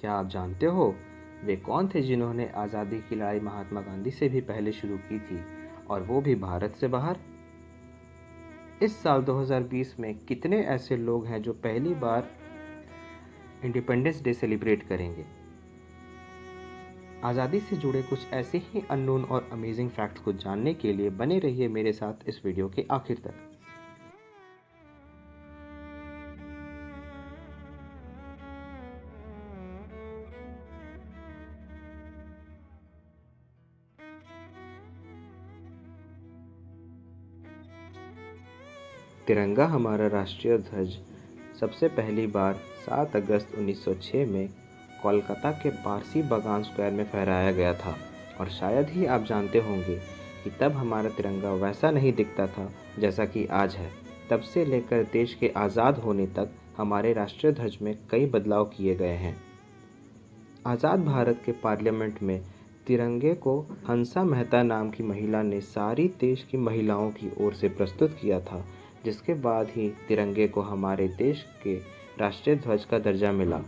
क्या आप जानते हो वे कौन थे जिन्होंने आज़ादी की लड़ाई महात्मा गांधी से भी पहले शुरू की थी और वो भी भारत से बाहर? इस साल 2020 में कितने ऐसे लोग हैं जो पहली बार इंडिपेंडेंस डे सेलिब्रेट करेंगे? आज़ादी से जुड़े कुछ ऐसे ही अननोन और अमेजिंग फैक्ट्स को जानने के लिए बने रहिए मेरे साथ इस वीडियो के आखिर तक। तिरंगा हमारा राष्ट्रीय ध्वज सबसे पहली बार 7 अगस्त 1906 में कोलकाता के पारसी बागान स्क्वायर में फहराया गया था। और शायद ही आप जानते होंगे कि तब हमारा तिरंगा वैसा नहीं दिखता था जैसा कि आज है। तब से लेकर देश के आज़ाद होने तक हमारे राष्ट्रीय ध्वज में कई बदलाव किए गए हैं। आज़ाद भारत के पार्लियामेंट में तिरंगे को हंसा मेहता नाम की महिला ने सारी देश की महिलाओं की ओर से प्रस्तुत किया था, जिसके बाद ही तिरंगे को हमारे देश के राष्ट्रीय ध्वज का दर्जा मिला।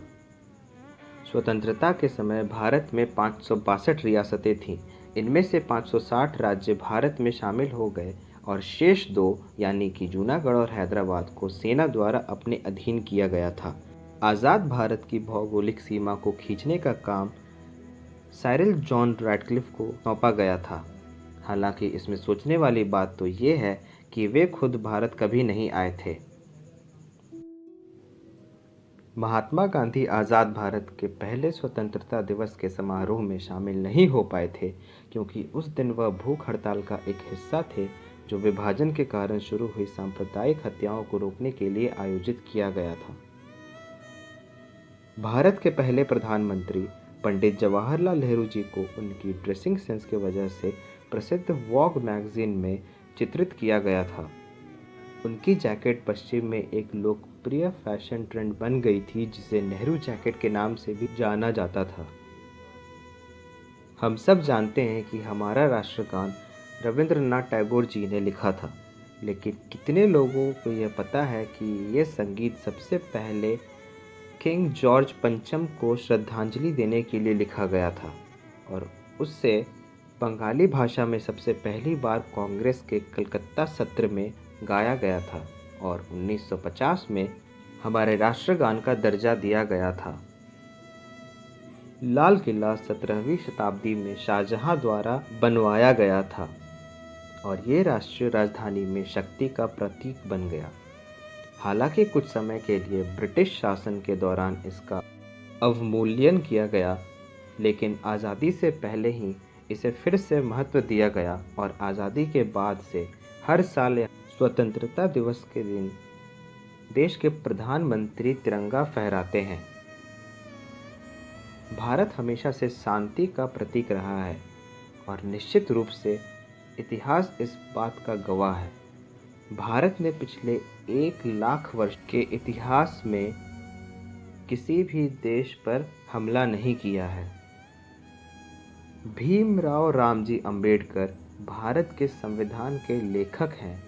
स्वतंत्रता के समय भारत में 562 रियासतें थीं। इनमें से 560 राज्य भारत में शामिल हो गए और शेष दो यानी कि जूनागढ़ और हैदराबाद को सेना द्वारा अपने अधीन किया गया था। आज़ाद भारत की भौगोलिक सीमा को खींचने का काम साइरिल जॉन रैडक्लिफ को सौंपा गया था। हालांकि इसमें सोचने वाली बात तो ये है कि वे खुद भारत कभी नहीं आए थे। महात्मा गांधी आज़ाद भारत के पहले स्वतंत्रता दिवस के समारोह में शामिल नहीं हो पाए थे, क्योंकि उस दिन वह भूख हड़ताल का एक हिस्सा थे जो विभाजन के कारण शुरू हुई सांप्रदायिक हत्याओं को रोकने के लिए आयोजित किया गया था। भारत के पहले प्रधानमंत्री पंडित जवाहरलाल नेहरू जी को उनकी ड्रेसिंग सेंस की वजह से प्रसिद्ध वॉग मैगजीन में चित्रित किया गया था। उनकी जैकेट पश्चिम में एक लोकप्रिय फैशन ट्रेंड बन गई थी, जिसे नेहरू जैकेट के नाम से भी जाना जाता था। हम सब जानते हैं कि हमारा राष्ट्रगान रविंद्रनाथ टैगोर जी ने लिखा था, लेकिन कितने लोगों को यह पता है कि यह संगीत सबसे पहले किंग जॉर्ज पंचम को श्रद्धांजलि देने के लिए लिखा गया था और उससे बंगाली भाषा में सबसे पहली बार कांग्रेस के कलकत्ता सत्र में गाया गया था और 1950 में हमारे राष्ट्रगान का दर्जा दिया गया था। लाल किला 17वीं शताब्दी में शाहजहां द्वारा बनवाया गया था और ये राष्ट्रीय राजधानी में शक्ति का प्रतीक बन गया। हालांकि कुछ समय के लिए ब्रिटिश शासन के दौरान इसका अवमूल्यन किया गया, लेकिन आज़ादी से पहले ही इसे फिर से महत्व दिया गया और आज़ादी के बाद से हर साल स्वतंत्रता दिवस के दिन देश के प्रधानमंत्री तिरंगा फहराते हैं। भारत हमेशा से शांति का प्रतीक रहा है और निश्चित रूप से इतिहास इस बात का गवाह है। भारत ने पिछले 1 लाख वर्ष के इतिहास में किसी भी देश पर हमला नहीं किया है। भीमराव रामजी अंबेडकर भारत के संविधान के लेखक हैं,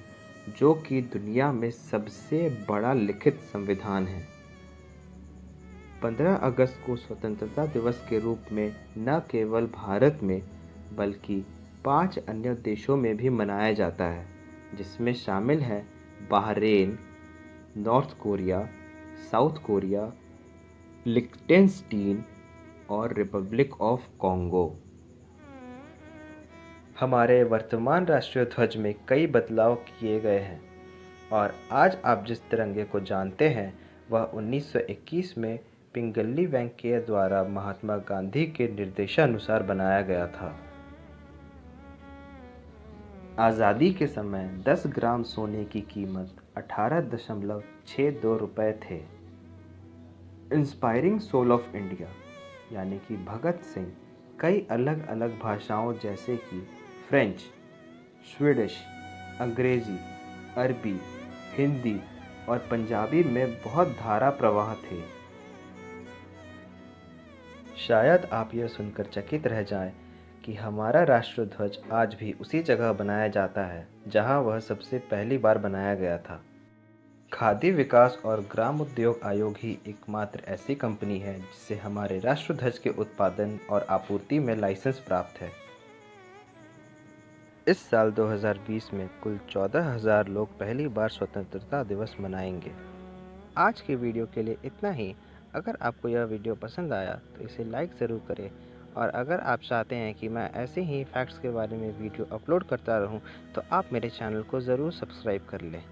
जो कि दुनिया में सबसे बड़ा लिखित संविधान है। 15 अगस्त को स्वतंत्रता दिवस के रूप में न केवल भारत में बल्कि 5 अन्य देशों में भी मनाया जाता है, जिसमें शामिल है Bahrain, North Korea, South Korea, लिechtenstein और रिपब्लिक ऑफ कॉन्गो। हमारे वर्तमान राष्ट्रीय ध्वज में कई बदलाव किए गए हैं और आज आप जिस तिरंगे को जानते हैं वह 1921 में पिंगली वेंकैया द्वारा महात्मा गांधी के निर्देशानुसार बनाया गया था। आज़ादी के समय 10 ग्राम सोने की कीमत 18.62 रुपये थे। इंस्पायरिंग सोल ऑफ इंडिया यानी कि भगत सिंह कई अलग अलग भाषाओं जैसे कि फ्रेंच, स्वीडिश, अंग्रेज़ी, अरबी, हिंदी और पंजाबी में बहुत धारा प्रवाह थे। शायद आप यह सुनकर चकित रह जाएं कि हमारा राष्ट्रध्वज आज भी उसी जगह बनाया जाता है जहां वह सबसे पहली बार बनाया गया था। खादी विकास और ग्राम उद्योग आयोग ही एकमात्र ऐसी कंपनी है जिसे हमारे राष्ट्रध्वज के उत्पादन और आपूर्ति में लाइसेंस प्राप्त है। इस साल 2020 में कुल 14,000 लोग पहली बार स्वतंत्रता दिवस मनाएंगे। आज के वीडियो के लिए इतना ही। अगर आपको यह वीडियो पसंद आया तो इसे लाइक ज़रूर करें, और अगर आप चाहते हैं कि मैं ऐसे ही फैक्ट्स के बारे में वीडियो अपलोड करता रहूं तो आप मेरे चैनल को ज़रूर सब्सक्राइब कर लें।